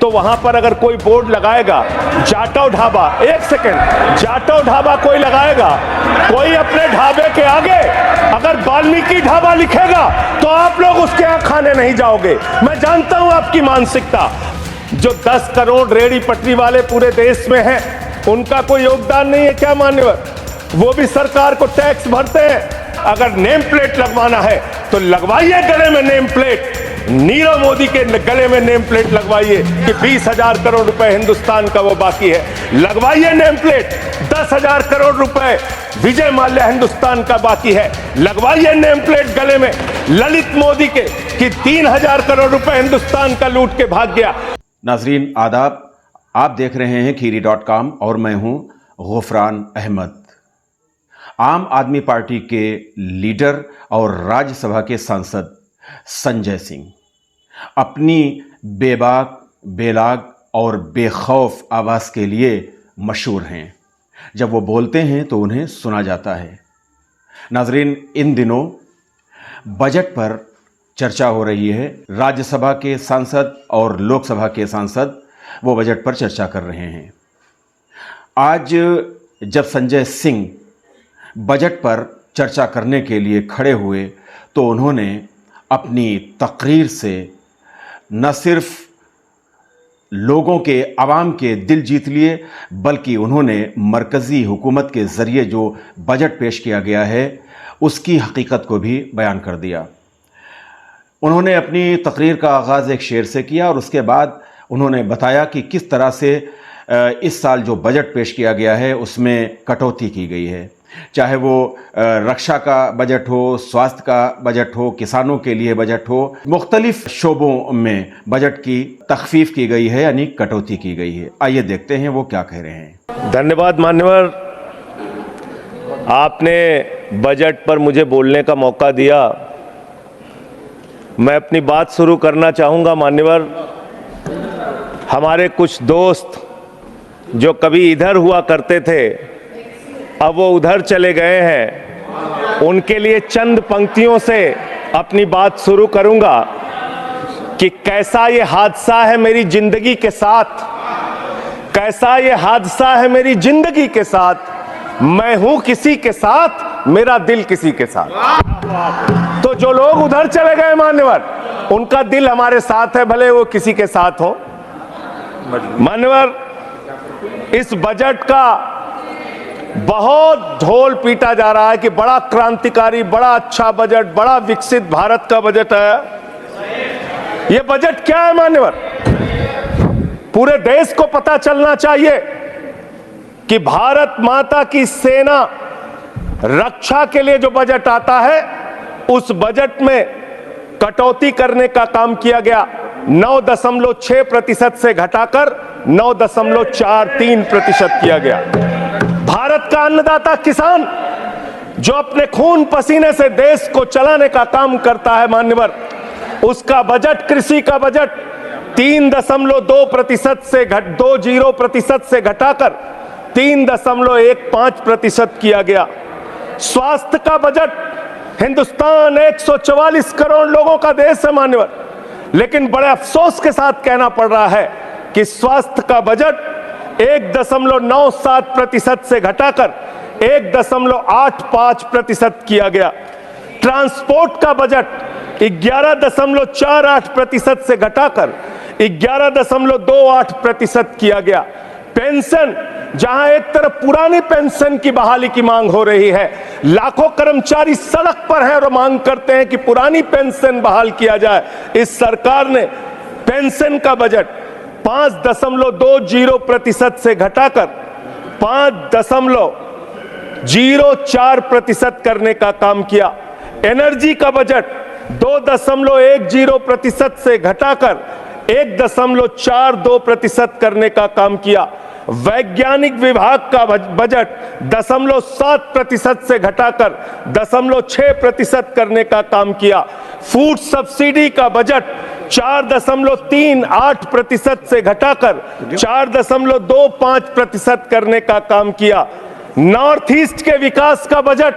तो वहां पर अगर कोई बोर्ड लगाएगा जाटव ढाबा, एक सेकंड, जाटव ढाबा कोई लगाएगा, कोई अपने ढाबे के आगे अगर वाल्मीकि ढाबा लिखेगा तो आप लोग उसके यहां खाने नहीं जाओगे। मैं जानता हूं आपकी मानसिकता। जो 10 करोड़ रेहड़ी पटरी वाले पूरे देश में हैं, उनका कोई योगदान नहीं है क्या मान्यवर? वो भी सरकार को टैक्स भरते हैं। अगर नेम प्लेट लगवाना है तो लगवाइए गले में नेम प्लेट, नीरव मोदी के गले में नेम प्लेट लगवाइए कि 20,000 करोड़ रुपए हिंदुस्तान का वो बाकी है। लगवाइए नेम प्लेट, 10,000 करोड़ रुपए विजय माल्या हिंदुस्तान का बाकी है। लगवाइए नेम प्लेट गले में ललित मोदी के कि 3,000 करोड़ रुपए हिंदुस्तान का लूट के भाग गया। नाजरीन आदाब, आप देख रहे हैं खीरी.com और मैं हूं गुफरान अहमद। आम आदमी पार्टी के लीडर और राज्यसभा के सांसद संजय सिंह अपनी बेबाक, बेलाग और बेखौफ आवाज़ के लिए मशहूर हैं। जब वो बोलते हैं तो उन्हें सुना जाता है। नाजरीन, इन दिनों बजट पर चर्चा हो रही है। राज्यसभा के सांसद और लोकसभा के सांसद वो बजट पर चर्चा कर रहे हैं। आज जब संजय सिंह बजट पर चर्चा करने के लिए खड़े हुए तो उन्होंने अपनी तकरीर से न सिर्फ लोगों के, आवाम के दिल जीत लिए, बल्कि उन्होंने मरकज़ी हुकूमत के ज़रिए जो बजट पेश किया गया है उसकी हकीकत को भी बयान कर दिया। उन्होंने अपनी तकरीर का आगाज़ एक शेर से किया और उसके बाद उन्होंने बताया कि किस तरह से इस साल जो बजट पेश किया गया है उसमें कटौती की गई है। चाहे वो रक्षा का बजट हो, स्वास्थ्य का बजट हो, किसानों के लिए बजट हो, मुख्तलिफ शोबों में बजट की तखफीफ की गई है, यानी कटौती की गई है। आइए देखते हैं वो क्या कह रहे हैं। धन्यवाद मान्यवर, आपने बजट पर मुझे बोलने का मौका दिया। मैं अपनी बात शुरू करना चाहूँगा मान्यवर। हमारे कुछ दोस्त जो कभी इधर हुआ करते थे, अब वो उधर चले गए हैं, उनके लिए चंद पंक्तियों से अपनी बात शुरू करूंगा कि कैसा ये हादसा है मेरी जिंदगी के साथ, कैसा ये हादसा है मेरी जिंदगी के साथ, मैं हूं किसी के साथ, मेरा दिल किसी के साथ। तो जो लोग उधर चले गए मान्यवर, उनका दिल हमारे साथ है, भले वो किसी के साथ हो। मान्यवर, इस बजट का बहुत ढोल पीटा जा रहा है कि बड़ा क्रांतिकारी, बड़ा अच्छा बजट, बड़ा विकसित भारत का बजट है। यह बजट क्या है मान्यवर? पूरे देश को पता चलना चाहिए कि भारत माता की सेना रक्षा के लिए जो बजट आता है, उस बजट में कटौती करने का काम किया गया। 9.6% से घटाकर 9.43% किया गया। भारत का अन्नदाता किसान जो अपने खून पसीने से देश को चलाने का काम करता है मान्यवर, उसका बजट, कृषि का बजट 3.2% से 20% से घटाकर 3.15% किया गया। स्वास्थ्य का बजट, हिंदुस्तान 144 करोड़ लोगों का देश है मान्यवर, लेकिन बड़े अफसोस के साथ कहना पड़ रहा है कि स्वास्थ्य का बजट 1.97% से घटाकर 1.85% किया गया। ट्रांसपोर्ट का बजट 11.48% से घटाकर 11.28% किया गया। पेंशन, जहां एक तरफ पुरानी पेंशन की बहाली की मांग हो रही है, लाखों कर्मचारी सड़क पर हैं और मांग करते हैं कि पुरानी पेंशन बहाल किया जाए, इस सरकार ने पेंशन का बजट 5.20% से घटाकर 5.04% करने का काम किया। एनर्जी का बजट 2.10% से घटाकर 1.42% करने का काम किया। वैज्ञानिक विभाग का बजट 0.7% से घटाकर 0.6% करने का काम किया। फूड सब्सिडी का बजट 4.38% से घटाकर 4.25% करने का काम किया। नॉर्थ ईस्ट के विकास का बजट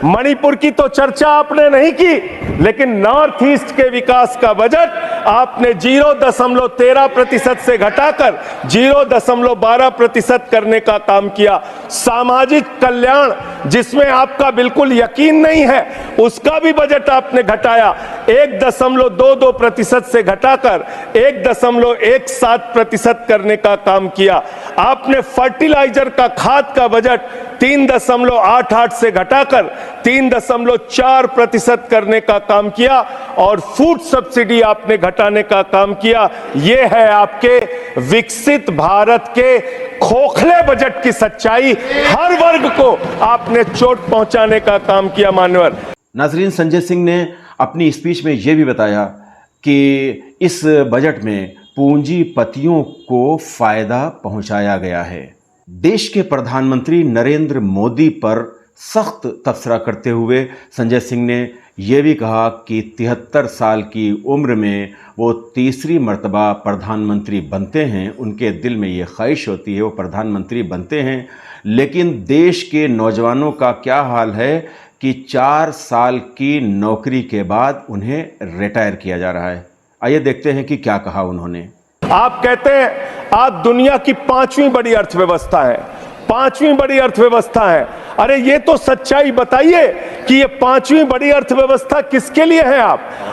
मणिपुर की तो चर्चा आपने नहीं की, लेकिन नॉर्थ ईस्ट के विकास का बजट आपने 0.13% से घटाकर 0.12% करने का काम किया। सामाजिक कल्याण जिसमें आपका बिल्कुल यकीन नहीं है, उसका भी बजट आपने घटाया। 1.22% से घटाकर 1.17% करने का काम किया। आपने फर्टिलाइजर का, खाद का बजट 3.88 से घटाकर 3.4% करने का काम किया और फूड सब्सिडी आपने घटाने का काम किया। यह है आपके विकसित भारत के खोखले बजट की सच्चाई। हर वर्ग को आपने चोट पहुंचाने का काम किया। मान्यवर नाजरीन, संजय सिंह ने अपनी स्पीच में यह भी बताया कि इस बजट में पूंजीपतियों को फायदा पहुंचाया गया है। देश के प्रधानमंत्री नरेंद्र मोदी पर सख्त तबसरा करते हुए संजय सिंह ने यह भी कहा कि 73 साल की उम्र में वो तीसरी मर्तबा प्रधानमंत्री बनते हैं। उनके दिल में ये ख्वाहिश होती है वो प्रधानमंत्री बनते हैं, लेकिन देश के नौजवानों का क्या हाल है कि 4 साल की नौकरी के बाद उन्हें रिटायर किया जा रहा है। आइए देखते हैं कि क्या कहा उन्होंने। आप कहते हैं आप दुनिया की 5वीं बड़ी अर्थव्यवस्था है, 5वीं बड़ी अर्थव्यवस्था है। अरे ये तो सच्चाई बताइए कि ये 5वीं बड़ी अर्थव्यवस्था किसके लिए है?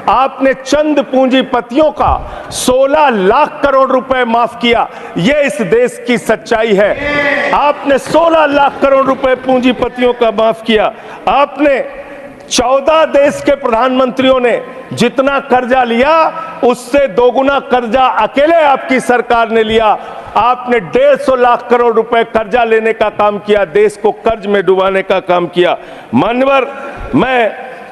आपने चंद पूंजीपतियों का 16 लाख करोड़ रुपए माफ किया। ये इस देश की सच्चाई है। आपने 16 लाख करोड़ रुपए पूंजीपतियों का माफ किया। आपने 14 देश के प्रधानमंत्रियों ने जितना कर्जा लिया उससे दोगुना कर्जा अकेले आपकी सरकार ने लिया। आपने 150 लाख करोड़ रुपए कर्जा लेने का काम किया, देश को कर्ज में डुबाने का काम किया। मान्यवर, मैं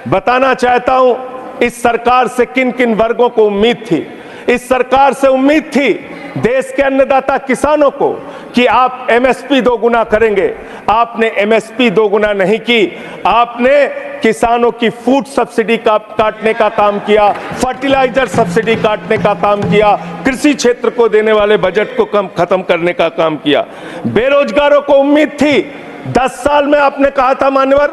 बताना चाहता हूं इस सरकार से किन किन वर्गों को उम्मीद थी। इस सरकार से उम्मीद थी देश के अन्नदाता किसानों को कि आप एमएसपी दोगुना करेंगे। आपने एमएसपी दोगुना नहीं की, आपने किसानों की फूड सब्सिडी का काटने का काम किया, फर्टिलाइजर सब्सिडी काटने का काम किया, कृषि क्षेत्र को देने वाले बजट को खत्म करने का काम किया। बेरोजगारों को उम्मीद थी, 10 साल में आपने कहा था मान्यवर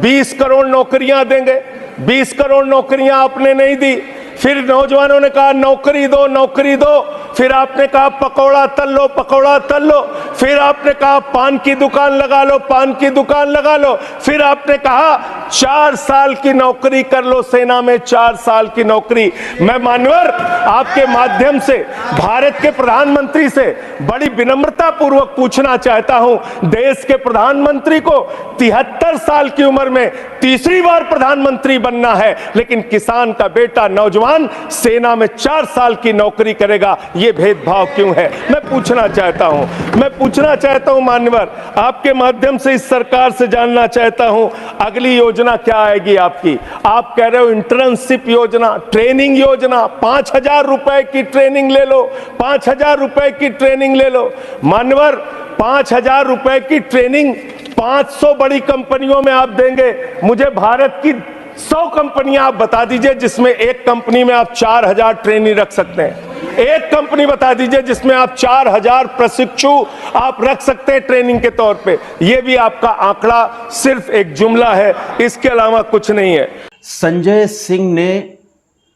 20 करोड़ नौकरियां देंगे, 20 करोड़ नौकरियां आपने नहीं दी। फिर नौजवानों ने कहा नौकरी दो, नौकरी दो। फिर आपने कहा पकौड़ा तल लो, पकौड़ा तल लो। फिर आपने कहा पान की दुकान लगा लो, पान की दुकान लगा लो। फिर आपने कहा 4 साल की नौकरी कर लो, सेना में 4 साल की नौकरी। मैं मान्यवर आपके माध्यम से भारत के प्रधानमंत्री से बड़ी विनम्रता पूर्वक पूछना चाहता हूं, देश के प्रधानमंत्री को 73 साल की उम्र में तीसरी बार प्रधानमंत्री बनना है, लेकिन किसान का बेटा नौजवान सेना में 4 साल की नौकरी करेगा। ये भेदभाव क्यों है? मैं पूछना चाहता हूं मान्यवर, आपके माध्यम से इस सरकार से जानना चाहता हूं अगली योजना क्या आएगी आपकी। आप कह रहे हो इंटर्नशिप योजना, ट्रेनिंग योजना, 5,000 रुपए की ट्रेनिंग ले लो, 5,000 रुपए की ट्रेनिंग ले लो। मान्यवर 5,000 रुपए की ट्रेनिंग 500 बड़ी कंपनियों में आप देंगे। मुझे भारत की 100 कंपनियां आप बता दीजिए जिसमें एक कंपनी में आप 4,000 ट्रेनी रख सकते हैं। एक कंपनी बता दीजिए जिसमें आप 4,000 प्रशिक्षु आप रख सकते हैं ट्रेनिंग के तौर पे। यह भी आपका आंकड़ा सिर्फ एक जुमला है, इसके अलावा कुछ नहीं है। संजय सिंह ने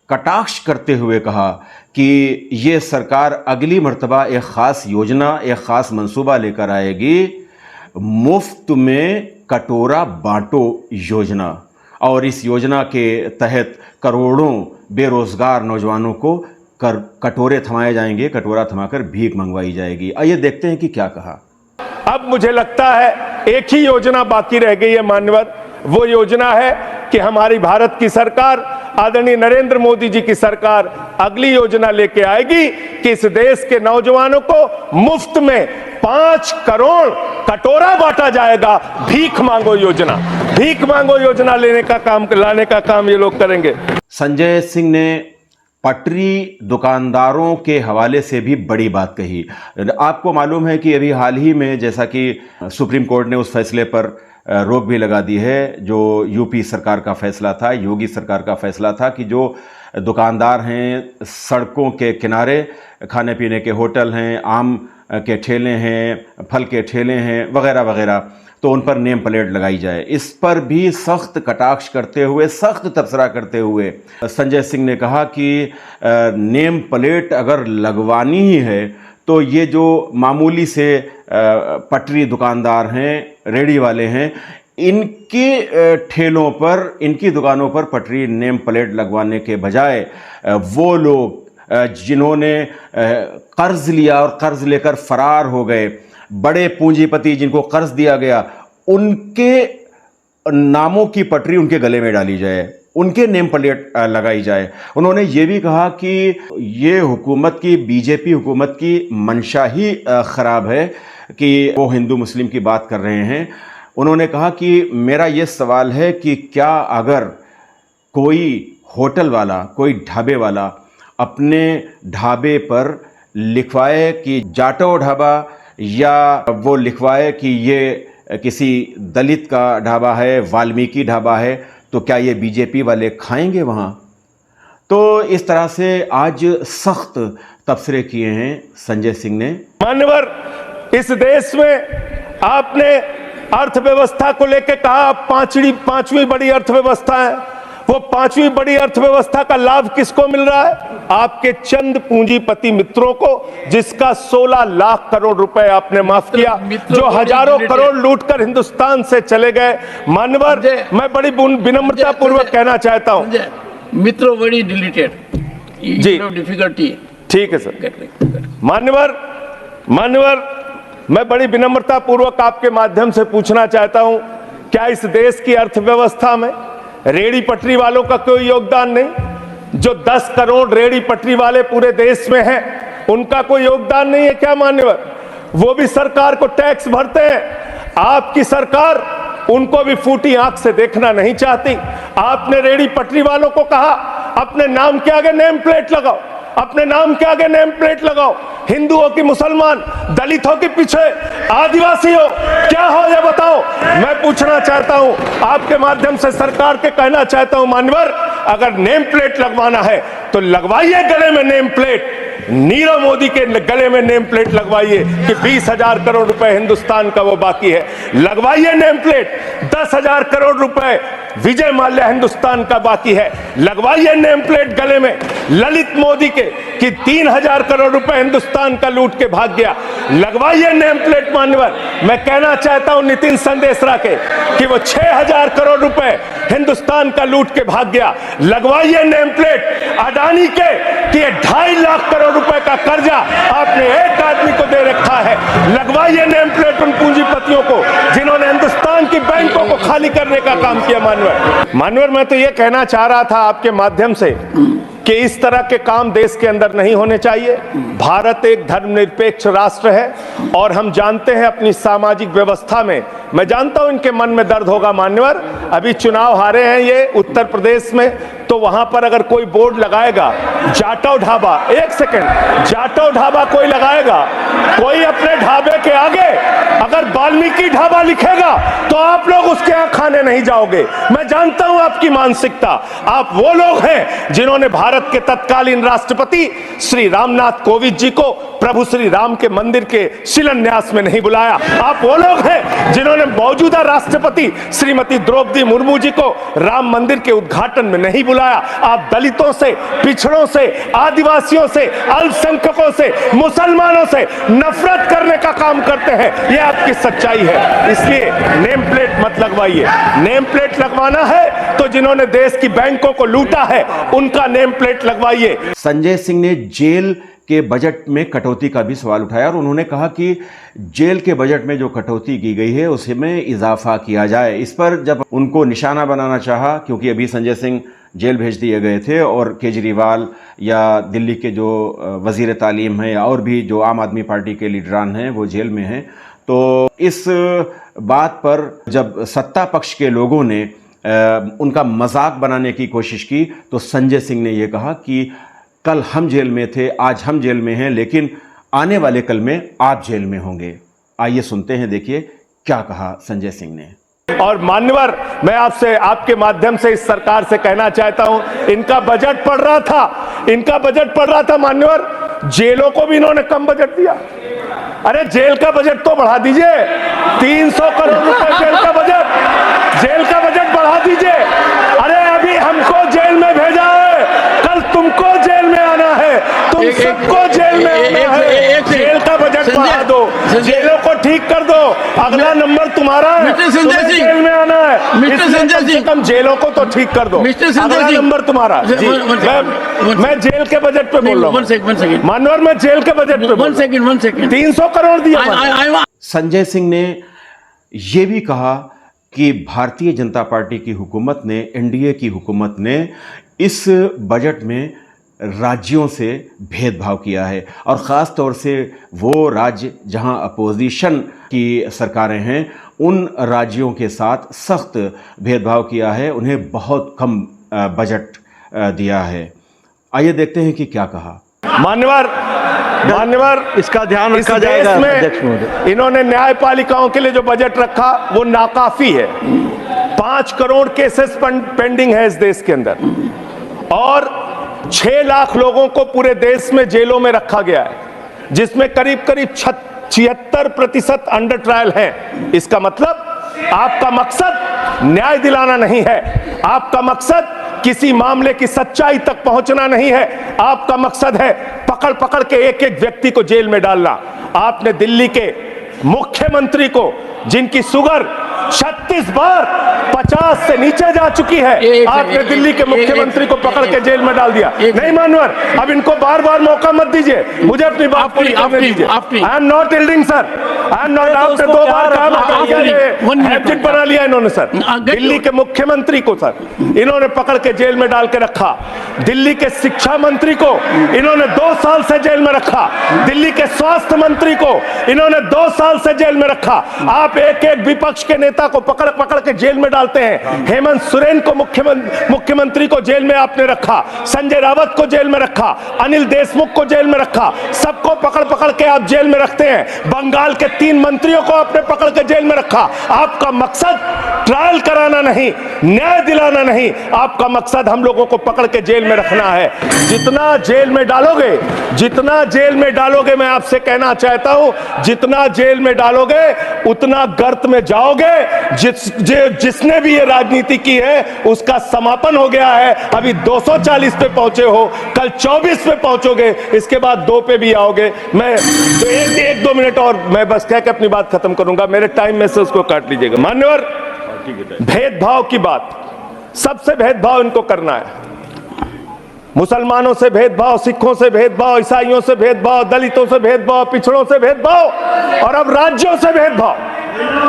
कटाक्ष करते हुए कहा कि यह सरकार अगली मर्तबा एक खास योजना, एक खास मंसूबा लेकर आएगी, मुफ्त में कटोरा बांटो योजना। और इस योजना के तहत करोड़ों बेरोजगार नौजवानों को कटोरे थमाए जाएंगे, कटोरा थमाकर भीख मंगवाई जाएगी। आइए देखते हैं कि क्या कहा। अब मुझे लगता है एक ही योजना बाकी रह गई है मान्यवर, वो योजना है कि हमारी भारत की सरकार, आदरणीय नरेंद्र मोदी जी की सरकार अगली योजना लेके आएगी कि इस देश के नौजवानों को मुफ्त में 5 करोड़ कटोरा बांटा जाएगा। भीख मांगो योजना, भीख मांगो योजना लाने का काम ये लोग करेंगे। संजय सिंह ने पटरी दुकानदारों के हवाले से भी बड़ी बात कही। आपको मालूम है कि अभी हाल ही में जैसा कि सुप्रीम कोर्ट ने उस फैसले पर रोक भी लगा दी है, जो यूपी सरकार का फैसला था, योगी सरकार का फैसला था कि जो दुकानदार हैं, सड़कों के किनारे खाने पीने के होटल हैं, आम के ठेले हैं, फल के ठेले हैं, वगैरह वगैरह, तो उन पर नेम प्लेट लगाई जाए। इस पर भी सख्त कटाक्ष करते हुए, सख्त तबसरा करते हुए संजय सिंह ने कहा कि नेम प्लेट अगर लगवानी ही है तो ये जो मामूली से पटरी दुकानदार हैं, रेडी वाले हैं, इनके ठेलों पर, इनकी दुकानों पर पटरी नेम प्लेट लगवाने के बजाय वो लोग जिन्होंने कर्ज लिया और कर्ज लेकर फरार हो गए, बड़े पूंजीपति जिनको कर्ज दिया गया, उनके नामों की पटरी उनके गले में डाली जाए, उनके नेम प्लेट लगाई जाए। उन्होंने ये भी कहा कि ये हुकूमत की, बीजेपी हुकूमत की मंशा ही ख़राब है कि वो हिंदू मुस्लिम की बात कर रहे हैं। उन्होंने कहा कि मेरा ये सवाल है कि क्या अगर कोई होटल वाला, कोई ढाबे वाला अपने ढाबे पर लिखवाए कि जाटो ढाबा, या वो लिखवाए कि ये किसी दलित का ढाबा है, वाल्मीकि ढाबा है, तो क्या ये बीजेपी वाले खाएंगे वहाँ? तो इस तरह से आज सख्त तबसरे किए हैं संजय सिंह ने। मान्यवर, इस देश में आपने अर्थव्यवस्था को लेकर कहा पांचवी बड़ी अर्थव्यवस्था है। वो पांचवी बड़ी अर्थव्यवस्था का लाभ किसको मिल रहा है? आपके चंद पूंजीपति मित्रों को, जिसका 16 लाख करोड़ रुपए आपने माफ किया, जो हजारों करोड़ लूटकर हिंदुस्तान से चले गए। मानवर, मैं बड़ी विनम्रता पूर्वक कहना चाहता हूं, मित्रों बड़ी डिलीटेड जी, डिफिकल्टी। ठीक है सर। मान्यवर, मैं बड़ी विनम्रता पूर्वक आपके माध्यम से पूछना चाहता हूं, क्या इस देश की अर्थव्यवस्था में रेड़ी पटरी वालों का कोई योगदान नहीं? जो 10 करोड़ रेड़ी पटरी वाले पूरे देश में हैं, उनका कोई योगदान नहीं है क्या मान्यवर? वो भी सरकार को टैक्स भरते हैं। आपकी सरकार उनको भी फूटी आंख से देखना नहीं चाहती। आपने रेड़ी पटरी वालों को कहा अपने नाम के आगे नेम प्लेट लगाओ, अपने नाम के आगे नेम प्लेट लगाओ। हिंदू हो कि मुसलमान, दलित हो कि पीछे आदिवासी हो, क्या हो ये बताओ। मैं पूछना चाहता हूं, आपके माध्यम से सरकार के कहना चाहता हूं, मान्यवर, अगर नेम प्लेट लगवाना है तो लगवाइए गले में नेम प्लेट। नीरव मोदी के गले में नेम प्लेट लगवाइए कि 20,000 करोड़ रुपए हिंदुस्तान का वो बाकी है, लगवाइए नेम प्लेट। 10,000 करोड़ रुपए विजय माल्या हिंदुस्तान का बाकी है, लगवाइए नेम प्लेट गले में। ललित मोदी के कि 3,000 करोड़ रुपए हिंदुस्तान का लूट के भाग गया, लगवाइए नेम प्लेट। मान्यवर, मैं कहना चाहता हूं नितिन संदेशरा के कि वो 6,000 करोड़ रुपए हिंदुस्तान का लूट के भाग गया, लगवाइए नेम प्लेट। अडानी के कि 2.5 लाख करोड़ रुपए का कर्जा आपने एक आदमी को दे रखा है, लगवाइए नेम प्लेट उन पूंजीपतियों को जिन्होंने हिंदुस्तान की बैंकों को खाली करने का काम किया। मान्यवर, मैं तो ये कहना चाह रहा था आपके माध्यम से कि इस तरह के काम देश के अंदर नहीं होने चाहिए। भारत एक धर्मनिरपेक्ष राष्ट्र है और हम जानते हैं अपनी सामाजिक व्यवस्था में, मैं जानता हूं इनके मन में दर्द होगा मान्यवर, अभी चुनाव हारे हैं ये उत्तर प्रदेश में, तो वहां पर अगर कोई बोर्ड लगाएगा जाटव ढाबा, एक सेकंड, जाटव ढाबा कोई लगाएगा, कोई अपने ढाबे के आगे अगर वाल्मीकि ढाबा लिखेगा तो आप लोग उसके यहां खाने नहीं जाओगे। मैं जानता हूं आपकी मानसिकता। आप वो लोग हैं जिन्होंने भारत के तत्कालीन राष्ट्रपति श्री रामनाथ कोविंद जी को प्रभु श्री राम के मंदिर के शिलान्यास में नहीं बुलाया। आप वो लोग हैं जिन्होंने मौजूदा राष्ट्रपति श्रीमती द्रौपदी मुर्मू जी को राम मंदिर के उद्घाटन में नहीं बुलाया। आप दलितों से, पिछड़ों से, आदिवासियों से, अल्पसंख्यकों से, मुसलमानों से नफरत करने का काम करते हैं, यह आपकी सच्चाई है। इसलिए नेम प्लेट मत लगवाइए। नेम प्लेट लगवाना है तो जिन्होंने देश की बैंकों को लूटा है उनका नेम प्लेट लगवाइए। संजय सिंह ने जेल के बजट में कटौती का भी सवाल उठाया और उन्होंने कहा कि जेल के बजट में जो कटौती की गई है उसमें इजाफा किया जाए। इस पर जब उनको निशाना बनाना चाहा, क्योंकि अभी संजय सिंह जेल भेज दिए गए थे और केजरीवाल या दिल्ली के जो वजीर तालीम हैं और भी जो आम आदमी पार्टी के लीडरान हैं वो जेल में हैं, तो इस बात पर जब सत्ता पक्ष के लोगों ने उनका मजाक बनाने की कोशिश की तो संजय सिंह ने यह कहा कि कल हम जेल में थे, आज हम जेल में हैं, लेकिन आने वाले कल में आप जेल में होंगे। आइए सुनते हैं, देखिए क्या कहा संजय सिंह ने। और मान्यवर, मैं आपसे आपके माध्यम से इस सरकार से कहना चाहता हूं, इनका बजट पड़ रहा था मान्यवर, जेलों को भी इन्होंने कम बजट दिया। अरे जेल का बजट तो बढ़ा दीजिए, 300 करोड़ रुपए जेल का बजट बढ़ा दीजिए। अरे अभी हमको जेल में भेजा है, कल तुमको जेल में आना है, तुम सबको जेल में आना है। जेल का बजट बढ़ा दो, जेलों को ठीक कर दो, अगला नंबर तुम्हारा है, तुम्हें जेल में आना है, कम से कम जेलों को तो ठीक कर दो, अगला नंबर तुम्हारा। मैं जेल के बजट पे बोल रहा हूँ मानवर, मैं जेल के बजट पे 1 सेकंड 300 करोड़ दिया। संजय सिंह ने यह भी कहा कि भारतीय जनता पार्टी की हुकूमत ने, एनडीए की हुकूमत ने इस बजट में राज्यों से भेदभाव किया है, और ख़ास तौर से वो राज्य जहां अपोजिशन की सरकारें हैं उन राज्यों के साथ सख्त भेदभाव किया है, उन्हें बहुत कम बजट दिया है। आइए देखते हैं कि क्या कहा। मान्यवर इसका ध्यान रखा जाएगा अध्यक्ष महोदय। इन्होंने न्यायपालिकाओं के लिए जो बजट रखा वो नाकाफी है। 5 करोड़ केसेस पेंडिंग है इस देश के अंदर, और 6 लाख लोगों को पूरे देश में जेलों में रखा गया है, जिसमें करीब 76% अंडर ट्रायल हैं। इसका मतलब आपका मकसद न्याय दिलाना नहीं है, आपका मकसद किसी मामले की सच्चाई तक पहुंचना नहीं है, आपका मकसद है पकड़ पकड़ के एक एक व्यक्ति को जेल में डालना। आपने दिल्ली के मुख्यमंत्री को, जिनकी शुगर 36 बार 50 से नीचे जा चुकी है, आपने दिल्ली के मुख्यमंत्री को पकड़ के जेल में डाल दिया। नहीं मानवर, अब इनको बार बार मौका मत दीजिए, मुझे अपनी बात पूरी करने दीजिए। I am not yielding sir, I am not. आपने 2 बार कहा, हैबिट बना लिया इन्होंने सर। दिल्ली के मुख्यमंत्री को सर इन्होंने पकड़ के जेल में डाल के रखा, दिल्ली के शिक्षा मंत्री को इन्होंने 2 साल से जेल में रखा, दिल्ली के स्वास्थ्य मंत्री को इन्होंने 2 साल से जेल में रखा। आप एक एक विपक्ष के नेता को पकड़ पकड़ के जेल में डालते हैं। हेमंत सोरेन को मुख्यमंत्री को जेल में आपने रखा, संजय रावत को जेल में रखा, अनिल देशमुख को जेल में रखा, सबको पकड़ पकड़ के आप जेल में रखते हैं। बंगाल के 3 मंत्रियों को आपने पकड़ के जेल में रखा। आपका मकसद ट्रायल कराना नहीं, न्याय दिलाना नहीं, आपका मकसद हम लोगों को पकड़ के जेल में रखना है। जितना जेल में डालोगे, मैं आपसे कहना चाहता हूं, जितना जेल में डालोगे उतना गर्त में जाओगे। जिसने भी ये राजनीति की है उसका समापन हो गया है। अभी 240 पे पहुंचे हो, कल 24 पे पहुंचोगे, इसके बाद 2 पे भी आओगे। मैं तो 1-2 मिनट और मैं बस कह के अपनी बात खत्म करूंगा, मेरे टाइम में से उसको काट लीजिएगा। मान्यवर, भेदभाव की बात, सबसे भेदभाव इनको करना है। मुसलमानों से भेदभाव, सिखों से भेदभाव, ईसाइयों से भेदभाव, दलितों से भेदभाव, पिछड़ों से भेदभाव, और अब राज्यों से भेदभाव,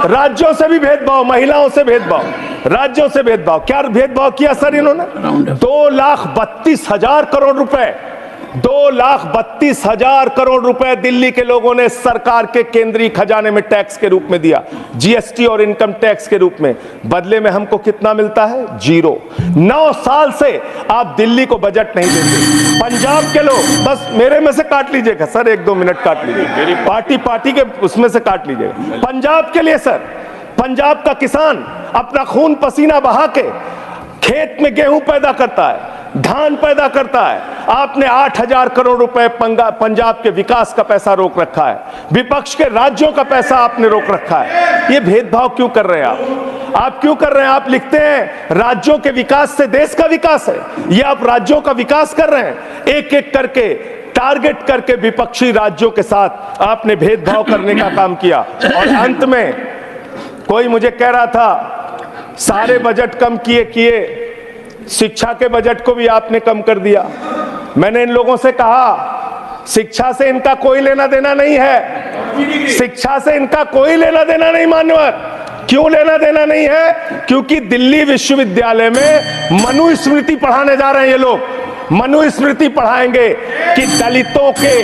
राज्यों से भी भेदभाव, महिलाओं से भेदभाव, राज्यों से भेदभाव। क्या भेदभाव किया सर इन्होंने? 2,32,000 करोड़ रुपए, 2,32,000 करोड़ रुपए दिल्ली के लोगों ने सरकार के केंद्रीय खजाने में टैक्स के रूप में दिया, जीएसटी और इनकम टैक्स के रूप में। बदले में हमको कितना मिलता है? 0। 9 साल से आप दिल्ली को बजट नहीं देते। पंजाब के लोग, बस मेरे में से काट लीजिएगा सर, 1-2 मिनट काट लीजिए, मेरी पार्टी के उसमें से काट लीजिएगा। पंजाब के लिए सर, पंजाब का किसान अपना खून पसीना बहा के खेत में गेहूं पैदा करता है, धान पैदा करता है। आपने 8,000 करोड़ रुपए पंजाब के विकास का पैसा रोक रखा है, विपक्ष के राज्यों का पैसा आपने रोक रखा है। ये भेदभाव क्यों कर रहे हैं आप क्यों कर रहे हैं? आप लिखते हैं राज्यों के विकास से देश का विकास है, ये आप राज्यों का विकास कर रहे हैं। एक एक करके टारगेट करके विपक्षी राज्यों के साथ आपने भेदभाव करने का काम किया। और अंत में कोई मुझे कह रहा था सारे बजट कम किए, शिक्षा के बजट को भी आपने कम कर दिया। मैंने इन लोगों से कहा शिक्षा से इनका कोई लेना देना नहीं है, शिक्षा से इनका कोई लेना देना नहीं। मान्यवर, क्यों लेना देना नहीं है? क्योंकि दिल्ली विश्वविद्यालय में मनुस्मृति पढ़ाने जा रहे हैं ये लोग। मनुस्मृति पढ़ाएंगे कि दलितों के,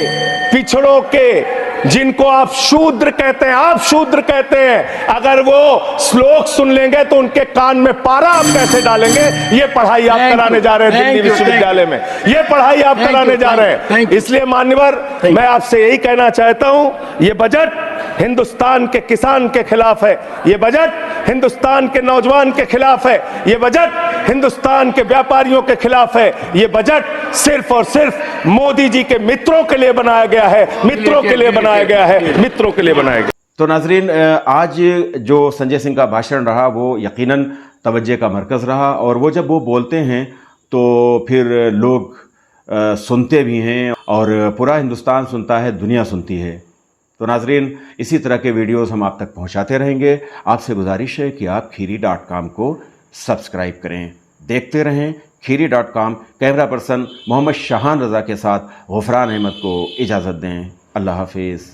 पिछड़ों के, जिनको आप शूद्र कहते हैं, आप शूद्र कहते हैं, अगर वो श्लोक सुन लेंगे तो उनके कान में पारा आप कैसे डालेंगे? ये पढ़ाई आप कराने जा रहे हैं दिल्ली विश्वविद्यालय में, ये पढ़ाई आप कराने जा रहे हैं। इसलिए मान्यवर, मैं आपसे यही कहना चाहता हूं, ये बजट हिंदुस्तान के किसान के खिलाफ है, ये बजट हिंदुस्तान के नौजवान के खिलाफ है, ये बजट हिंदुस्तान के व्यापारियों के खिलाफ है, ये बजट सिर्फ और सिर्फ मोदी जी के मित्रों के लिए बनाया गया है, मित्रों के लिए बनाया गया है, मित्रों के लिए बनाया गया। तो नाजरीन, आज जो संजय सिंह का भाषण रहा वो यकीनन तवज्जो का मरकज़ रहा, और वो जब वो बोलते हैं तो फिर लोग सुनते भी हैं और पूरा हिंदुस्तान सुनता है, दुनिया सुनती है। तो नाजरीन, इसी तरह के वीडियोस हम आप तक पहुंचाते रहेंगे। आपसे गुजारिश है कि आप खीरी.com को सब्सक्राइब करें, देखते रहें खीरी.com। कैमरा पर्सन मोहम्मद शाहान रज़ा के साथ गुफरान अहमद को इजाज़त दें। अल्लाह हाफिज़।